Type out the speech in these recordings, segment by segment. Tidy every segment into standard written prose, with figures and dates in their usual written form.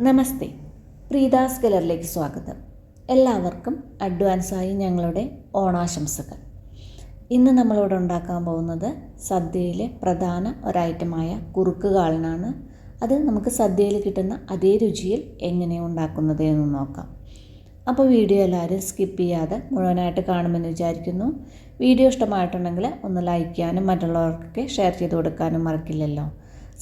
നമസ്തേ, പ്രീതാസ് കലറിലേക്ക് സ്വാഗതം. എല്ലാവർക്കും അഡ്വാൻസായി ഞങ്ങളുടെ ഓണാശംസകൾ. ഇന്ന് നമ്മളിവിടെ ഉണ്ടാക്കാൻ പോകുന്നത് സദ്യയിലെ പ്രധാന ഒരൈറ്റമായ കുറുക്ക് കാളനാണ്. അത് നമുക്ക് സദ്യയിൽ കിട്ടുന്ന അതേ രുചിയിൽ എങ്ങനെ ഉണ്ടാക്കുന്നത് എന്ന് നോക്കാം. അപ്പോൾ വീഡിയോ എല്ലാവരും സ്കിപ്പ് ചെയ്യാതെ മുഴുവനായിട്ട് കാണുമെന്ന് വിചാരിക്കുന്നു. വീഡിയോ ഇഷ്ടമായിട്ടുണ്ടെങ്കിൽ ഒന്ന് ലൈക്ക് ചെയ്യാനും മറ്റുള്ളവർക്കൊക്കെ ഷെയർ ചെയ്ത് കൊടുക്കാനും മറക്കില്ലല്ലോ.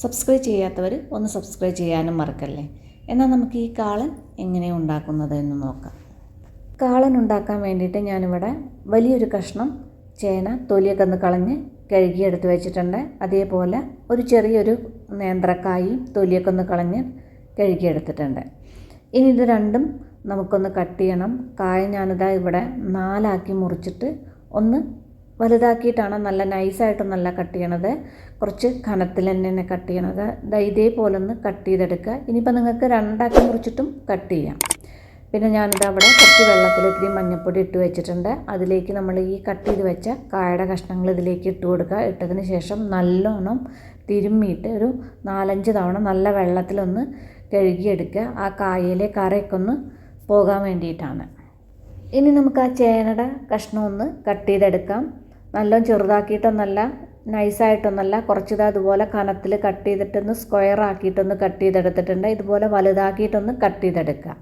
സബ്സ്ക്രൈബ് ചെയ്യാത്തവർ ഒന്ന് സബ്സ്ക്രൈബ് ചെയ്യാനും മറക്കല്ലേ. എന്നാൽ നമുക്ക് ഈ കാളൻ എങ്ങനെ ഉണ്ടാക്കുന്നത് എന്ന് നോക്കാം. കാളൻ ഉണ്ടാക്കാൻ വേണ്ടിയിട്ട് ഞാനിവിടെ വലിയൊരു കഷ്ണം ചേന തൊലിയൊക്കെ ഒന്ന് കളഞ്ഞ് കഴുകിയെടുത്ത് വെച്ചിട്ടുണ്ട്. അതേപോലെ ഒരു ചെറിയൊരു നേന്ത്രക്കായും തൊലിയൊക്കെ ഒന്ന് കളഞ്ഞ് കഴുകിയെടുത്തിട്ടുണ്ട്. ഇനി ഇത് രണ്ടും നമുക്കൊന്ന് കട്ട് ചെയ്യണം. കായ ഞാനിതാ ഇവിടെ 4 മുറിച്ചിട്ട് ഒന്ന് വലുതാക്കിയിട്ടാണ്, നല്ല നൈസായിട്ടൊന്നല്ല കട്ട് ചെയ്യണത്, കുറച്ച് കനത്തിൽ തന്നെ കട്ട് ചെയ്യണത്. ഇതേപോലെ ഒന്ന് കട്ട് ചെയ്തെടുക്കുക. ഇനിയിപ്പോൾ നിങ്ങൾക്ക് 2 മുറിച്ചിട്ടും കട്ട് ചെയ്യാം. പിന്നെ ഞാനിതാ അവിടെ കുറച്ച് വെള്ളത്തിലേക്ക് മഞ്ഞൾപ്പൊടി ഇട്ട് വെച്ചിട്ടുണ്ട്. അതിലേക്ക് നമ്മൾ ഈ കട്ട് ചെയ്ത് വെച്ച കായയുടെ കഷ്ണങ്ങൾ ഇതിലേക്ക് ഇട്ട് കൊടുക്കുക. ഇട്ടതിന് ശേഷം നല്ലോണം തിരുമ്മിയിട്ട് ഒരു 4-5 തവണ നല്ല വെള്ളത്തിലൊന്ന് കഴുകിയെടുക്കുക. ആ കായയിലെ കറയൊക്കെ ഒന്ന് പോകാൻ വേണ്ടിയിട്ടാണ്. ഇനി നമുക്ക് ആ ചേനയുടെ കഷ്ണം ഒന്ന് കട്ട് ചെയ്തെടുക്കാം. നല്ലോണം ചെറുതാക്കിയിട്ടൊന്നല്ല, നൈസായിട്ടൊന്നല്ല, കുറച്ചിത് അതുപോലെ കനത്തിൽ കട്ട് ചെയ്തിട്ടൊന്ന് സ്ക്വയർ ആക്കിയിട്ടൊന്ന് കട്ട് ചെയ്തെടുത്തിട്ടുണ്ട്. ഇതുപോലെ വലുതാക്കിയിട്ടൊന്ന് കട്ട് ചെയ്തെടുക്കുക.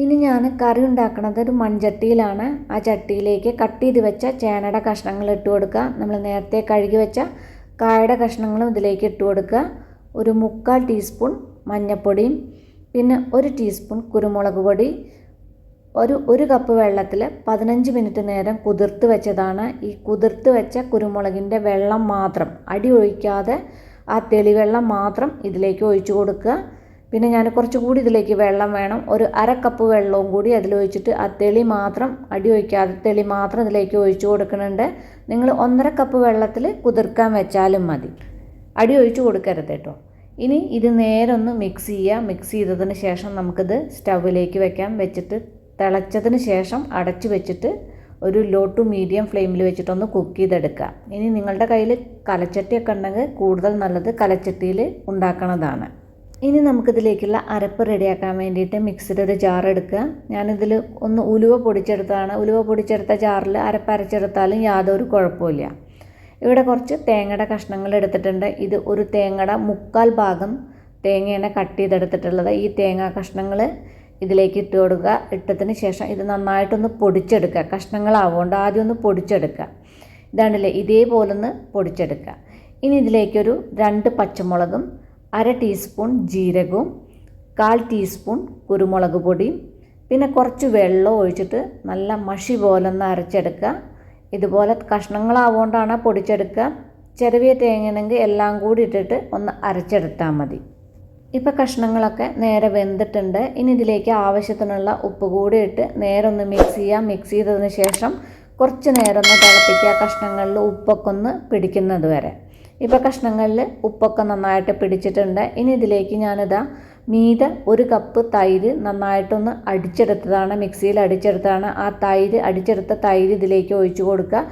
ഇനി ഞാൻ കറി ഉണ്ടാക്കുന്നത് ഒരു മൺചട്ടിയിലാണ്. ആ ചട്ടിയിലേക്ക് കട്ട് ചെയ്ത് വെച്ച ചേനയുടെ കഷ്ണങ്ങൾ ഇട്ട് കൊടുക്കുക. നമ്മൾ നേരത്തെ കഴുകി വെച്ച കായയുടെ കഷ്ണങ്ങളും ഇതിലേക്ക് ഇട്ട് കൊടുക്കുക. ഒരു 3/4 ടീസ്പൂൺ മഞ്ഞൾപ്പൊടിയും പിന്നെ 1 ടീസ്പൂൺ കുരുമുളക് പൊടി, ഒരു കപ്പ് വെള്ളത്തിൽ 15 മിനിറ്റ് നേരം കുതിർത്ത് വെച്ചതാണ്. ഈ കുതിർത്ത് വെച്ച കുരുമുളകിൻ്റെ വെള്ളം മാത്രം, അടി ഒഴിക്കാതെ ആ തെളിവെള്ളം മാത്രം ഇതിലേക്ക് ഒഴിച്ചു കൊടുക്കുക. പിന്നെ ഞാൻ കുറച്ചുകൂടി ഇതിലേക്ക് വെള്ളം വേണം, ഒരു 1/2 കപ്പ് വെള്ളവും കൂടി അതിലൊഴിച്ചിട്ട് ആ തെളി മാത്രം, അടി ഒഴിക്കാതെ തെളി മാത്രം ഇതിലേക്ക് ഒഴിച്ചു കൊടുക്കുന്നുണ്ട്. നിങ്ങൾ 1.5 കപ്പ് വെള്ളത്തിൽ കുതിർക്കാൻ വെച്ചാലും മതി, അടി ഒഴിച്ചു കൊടുക്കരുത് കേട്ടോ. ഇനി ഇത് നേരെ ഒന്ന് മിക്സ് ചെയ്യുക. മിക്സ് ചെയ്തതിന് ശേഷം നമുക്കിത് സ്റ്റൗവിലേക്ക് വെക്കാം. വെച്ചിട്ട് തിളച്ചതിന് ശേഷം അടച്ചു വെച്ചിട്ട് ഒരു ലോ ടു മീഡിയം ഫ്ലെയിമിൽ വെച്ചിട്ടൊന്ന് കുക്ക് ചെയ്തെടുക്കുക. ഇനി നിങ്ങളുടെ കയ്യിൽ കലച്ചട്ടിയൊക്കെ ഉണ്ടെങ്കിൽ കൂടുതൽ നല്ലത് കലച്ചട്ടിയിൽ ഉണ്ടാക്കണതാണ്. ഇനി നമുക്കിതിലേക്കുള്ള അരപ്പ് റെഡിയാക്കാൻ വേണ്ടിയിട്ട് മിക്സിയുടെ ഒരു ജാർ എടുക്കുക. ഞാനിതിൽ ഒന്ന് ഉലുവ പൊടിച്ചെടുത്തതാണ്. ഉലുവ പൊടിച്ചെടുത്ത ജാറിൽ അരപ്പരച്ചെടുത്താലും യാതൊരു കുഴപ്പമില്ല. ഇവിടെ കുറച്ച് തേങ്ങയുടെ കഷ്ണങ്ങൾ എടുത്തിട്ടുണ്ട്. ഇത് ഒരു തേങ്ങയുടെ 3/4 ഭാഗം തേങ്ങയാണ് കട്ട് ചെയ്തെടുത്തിട്ടുള്ളത്. ഈ തേങ്ങാ കഷ്ണങ്ങൾ ഇതിലേക്ക് ഇട്ട് കൊടുക്കുക. ഇട്ടതിന് ശേഷം ഇത് നന്നായിട്ടൊന്ന് പൊടിച്ചെടുക്കുക. കഷ്ണങ്ങളാവുകൊണ്ട് ആദ്യം ഒന്ന് പൊടിച്ചെടുക്കുക. ഇതാണല്ലേ, ഇതേപോലെ ഒന്ന് പൊടിച്ചെടുക്കുക. ഇനി ഇതിലേക്കൊരു 2 പച്ചമുളകും 1/2 ടീസ്പൂൺ ജീരകവും 1/4 ടീസ്പൂൺ കുരുമുളക് പൊടിയും പിന്നെ കുറച്ച് വെള്ളം ഒഴിച്ചിട്ട് നല്ല മഷി പോലെ ഒന്ന് അരച്ചെടുക്കുക. ഇതുപോലെ കഷ്ണങ്ങളാവുകൊണ്ടാണ് പൊടിച്ചെടുക്കുക. ചെറിയ തേങ്ങയാണെങ്കിൽ എല്ലാം കൂടി ഇട്ടിട്ട് ഒന്ന് അരച്ചെടുത്താൽ മതി. ഇപ്പോൾ കഷ്ണങ്ങളൊക്കെ നേരെ വെന്തിട്ടുണ്ട്. ഇനി ഇതിലേക്ക് ആവശ്യത്തിനുള്ള ഉപ്പ് കൂടി ഇട്ട് നേരെ ഒന്ന് മിക്സ് ചെയ്യാം. മിക്സ് ചെയ്തതിന് ശേഷം കുറച്ച് നേരം ഒന്ന് തിളപ്പിക്കുക, കഷ്ണങ്ങളിൽ ഉപ്പൊക്കെ ഒന്ന് പിടിക്കുന്നത് വരെ. ഇപ്പോൾ കഷ്ണങ്ങളിൽ ഉപ്പൊക്കെ നന്നായിട്ട് പിടിച്ചിട്ടുണ്ട്. ഇനി ഇതിലേക്ക് ഞാനിതാ മീതെ 1 കപ്പ് തൈര് നന്നായിട്ടൊന്ന് അടിച്ചെടുത്തതാണ്, മിക്സിയിൽ അടിച്ചെടുത്തതാണ്. ആ അടിച്ചെടുത്ത തൈര് ഇതിലേക്ക് ഒഴിച്ചു കൊടുക്കുക.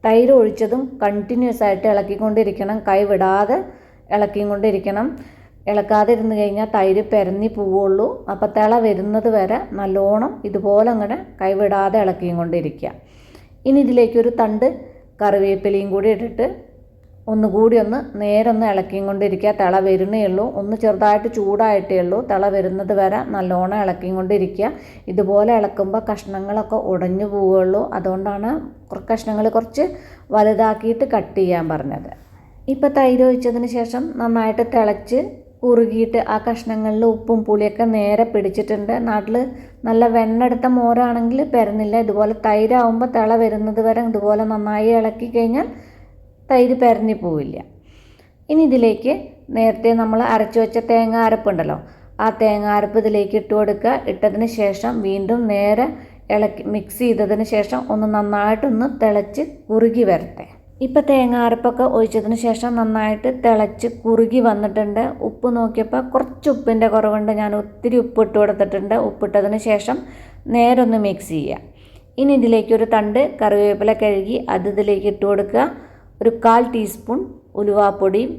തൈര് ഒഴിച്ചതും കണ്ടിന്യൂസ് ആയിട്ട് ഇളക്കിക്കൊണ്ടിരിക്കണം, കൈ വിടാതെ ഇളക്കിക്കൊണ്ടിരിക്കണം. ഇളക്കാതെ ഇരുന്ന് കഴിഞ്ഞാൽ തൈര് പെരഞ്ഞി പോവുള്ളൂ. അപ്പോൾ തിള വരുന്നത് വരെ നല്ലോണം ഇതുപോലെ അങ്ങനെ കൈവിടാതെ ഇളക്കിയും കൊണ്ടിരിക്കുക. ഇനി ഇതിലേക്കൊരു തണ്ട് കറിവേപ്പിലയും കൂടി ഇട്ടിട്ട് ഒന്നുകൂടി ഒന്ന് നേരെ ഒന്ന് ഇളക്കിയും കൊണ്ടിരിക്കുക. തിള വരുന്നേ ഉള്ളൂ, ഒന്ന് ചെറുതായിട്ട് ചൂടായിട്ടേ ഉള്ളൂ. തിള വരുന്നത് വരെ നല്ലോണം ഇളക്കിയും കൊണ്ടിരിക്കുക. ഇതുപോലെ ഇളക്കുമ്പോൾ കഷ്ണങ്ങളൊക്കെ ഉടഞ്ഞു പോവുകയുള്ളൂ. അതുകൊണ്ടാണ് കഷ്ണങ്ങൾ കുറച്ച് വലുതാക്കിയിട്ട് കട്ട് ചെയ്യാൻ പറഞ്ഞത്. ഇപ്പോൾ തൈര് ഒഴിച്ചതിന് ശേഷം നന്നായിട്ട് തിളച്ച് കുറുകിയിട്ട് ആ കഷ്ണങ്ങളിൽ ഉപ്പും പുളിയൊക്കെ നേരെ പിടിച്ചിട്ടുണ്ട്. നാട്ടിൽ നല്ല വെണ്ണെടുത്ത മോരാണെങ്കിൽ പെരന്നില്ല. ഇതുപോലെ തൈരാകുമ്പോൾ തിള വരുന്നത് വരെ ഇതുപോലെ നന്നായി ഇളക്കി കഴിഞ്ഞാൽ തൈര് പെരഞ്ഞി പോവില്ല. ഇനി ഇതിലേക്ക് നേരത്തെ നമ്മൾ അരച്ചു വെച്ച തേങ്ങ അരപ്പുണ്ടല്ലോ, ആ തേങ്ങ അരപ്പ് ഇതിലേക്ക് ഇട്ട് കൊടുക്കുക. ഇട്ടതിന് ശേഷം വീണ്ടും നേരെ ഇളക്കി മിക്സ് ചെയ്തതിന് ശേഷം ഒന്ന് നന്നായിട്ടൊന്ന് തിളച്ച് കുറുകി വരട്ടെ. ഇപ്പോൾ തേങ്ങ അരപ്പൊക്കെ ഒഴിച്ചതിന് ശേഷം നന്നായിട്ട് തിളച്ച് കുറുകി വന്നിട്ടുണ്ട്. ഉപ്പ് നോക്കിയപ്പോൾ കുറച്ച് ഉപ്പിൻ്റെ കുറവുണ്ട്, ഞാൻ ഒത്തിരി ഉപ്പ് ഇട്ട് കൊടുത്തിട്ടുണ്ട്. ഉപ്പിട്ടതിന് ശേഷം നേരെ ഒന്ന് മിക്സ് ചെയ്യുക. ഇനി ഇതിലേക്കൊരു തണ്ട് കറിവേപ്പില കഴുകി അത് ഇതിലേക്ക് ഇട്ട് കൊടുക്കുക. ഒരു 1/4 ടീസ്പൂൺ ഉലുവാപ്പൊടിയും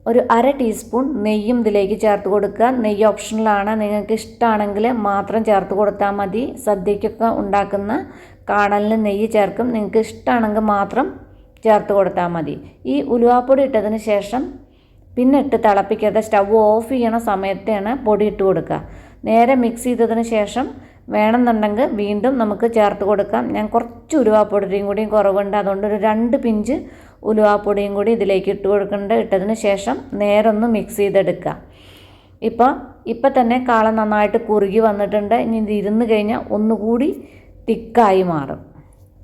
ഒരു 1/2 ടീസ്പൂൺ നെയ്യും ഇതിലേക്ക് ചേർത്ത് കൊടുക്കുക. നെയ്യ് ഓപ്ഷണലാണ്, നിങ്ങൾക്ക് ഇഷ്ടമാണെങ്കിൽ മാത്രം ചേർത്ത് കൊടുത്താൽ മതി. സദ്യക്കൊക്കെ ഉണ്ടാക്കുന്ന കാടലിന് നെയ്യ് ചേർക്കും, നിങ്ങൾക്ക് ഇഷ്ടമാണെങ്കിൽ മാത്രം ചേർത്ത് കൊടുത്താൽ മതി. ഈ ഉലുവാപ്പൊടി ഇട്ടതിന് ശേഷം പിന്നെ ഇട്ട് തിളപ്പിക്കാതെ സ്റ്റവ് ഓഫ് ചെയ്യണ സമയത്താണ് പൊടി ഇട്ട് കൊടുക്കുക. നേരെ മിക്സ് ചെയ്തതിന് ശേഷം വേണമെന്നുണ്ടെങ്കിൽ വീണ്ടും നമുക്ക് ചേർത്ത് കൊടുക്കാം. ഞാൻ കുറച്ച് ഉലുവാപ്പൊടിയും കൂടിയും കുറവുണ്ട്, അതുകൊണ്ട് ഒരു 2 പിഞ്ച് ഉലുവാപ്പൊടിയും കൂടി ഇതിലേക്ക് ഇട്ട് കൊടുക്കുന്നുണ്ട്. ഇട്ടതിന് ശേഷം നേരെ ഒന്ന് മിക്സ് ചെയ്തെടുക്കുക. ഇപ്പം തന്നെ കാള നന്നായിട്ട് കുറുകി വന്നിട്ടുണ്ട്. ഇനി ഇത് ഇരുന്ന് കഴിഞ്ഞാൽ ഒന്നുകൂടി തിക്കായി മാറും.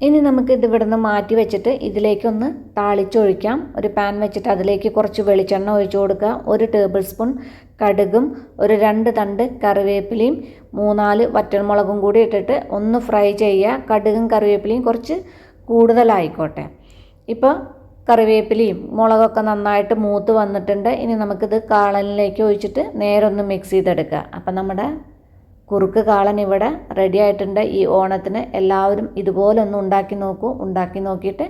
ഇനി നമുക്ക് ഇത് ഇവിടുന്ന് മാറ്റി വെച്ചിട്ട് ഇതിലേക്കൊന്ന് താളിച്ചൊഴിക്കാം. ഒരു പാൻ വെച്ചിട്ട് അതിലേക്ക് കുറച്ച് വെളിച്ചെണ്ണ ഒഴിച്ചു കൊടുക്കുക. 1 ടേബിൾ സ്പൂൺ കടുകും ഒരു 2 തണ്ട് കറിവേപ്പിലയും 3-4 വറ്റൽമുളകും കൂടി ഇട്ടിട്ട് ഒന്ന് ഫ്രൈ ചെയ്യുക. കടുകും കറിവേപ്പിലയും കുറച്ച് കൂടുതലായിക്കോട്ടെ. ഇപ്പോൾ കറിവേപ്പിലയും മുളകൊക്കെ നന്നായിട്ട് മൂത്ത് വന്നിട്ടുണ്ട്. ഇനി നമുക്കിത് കാളനിലേക്ക് ഒഴിച്ചിട്ട് നേരെ ഒന്ന് മിക്സ് ചെയ്തെടുക്കുക. അപ്പം നമ്മുടെ കുറുക്ക് കാളൻ ഇവിടെ റെഡി ആയിട്ടുണ്ട്. ഈ ഓണത്തിന് എല്ലാവരും ഇതുപോലെ ഒന്ന് ഉണ്ടാക്കി നോക്കൂ. ഉണ്ടാക്കി നോക്കിയിട്ട്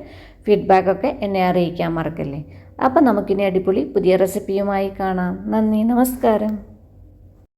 ഫീഡ്ബാക്കൊക്കെ എന്നെ അറിയിക്കാൻ മറക്കല്ലേ. അപ്പം നമുക്കിനി അടിപൊളി പുതിയ റെസിപ്പിയുമായി കാണാം. നന്ദി, നമസ്കാരം.